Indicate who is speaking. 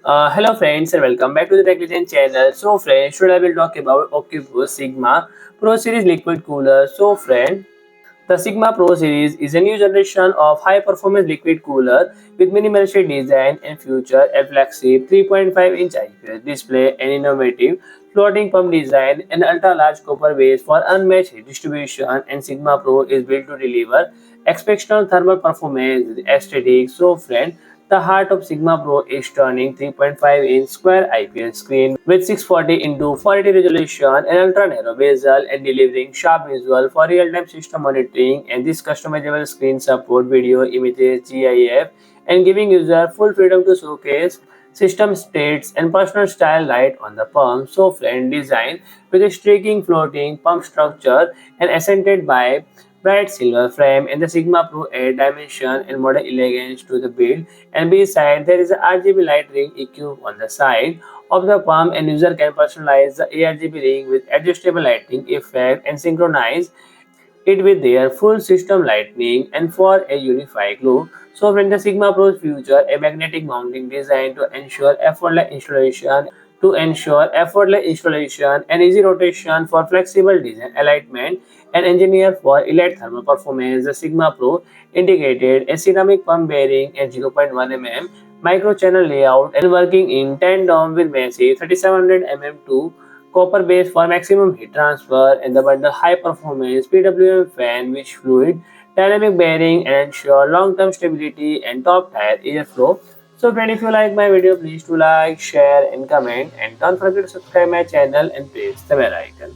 Speaker 1: Hello friends and welcome back to the Technician channel. So friends, today I will talk about Ocypus Sigma Pro Series liquid cooler. So friend, the Sigma Pro series is a new generation of high performance liquid cooler with minimalistic design and feature a flagship 3.5-inch IPS display, an innovative floating pump design, and ultra large copper base for unmatched heat distribution. And Sigma Pro is built to deliver exceptional thermal performance with aesthetic. So friend, the heart of Sigma Pro is turning 3.5-inch square IPS screen with 640 into 480 resolution and ultra narrow bezel and delivering sharp visual for real-time system monitoring. And this customizable screen support video, images, GIF, and giving user full freedom to showcase system states and personal style light on the pump. So friend, design with a streaking floating pump structure and accented by bright silver frame and the Sigma Pro add dimension and modern elegance to the build. And beside there is a RGB light ring equipped on the side of the pump, and user can personalize the ARGB ring with adjustable lighting effect and synchronize it with their full system lighting and for a unified look. So when the Sigma Pro feature a magnetic mounting design to ensure effortless installation and easy rotation for flexible design alignment and engineered for elite thermal performance. The Sigma Pro integrated a ceramic pump bearing and 0.1 mm microchannel layout and working in tandem with massive 3700 mm2 copper base for maximum heat transfer, and the bundle high performance PWM fan which fluid dynamic bearing and ensure long-term stability and top tier airflow. So friend, if you like my video, please do like, share and comment, and don't forget to subscribe my channel and press the bell icon.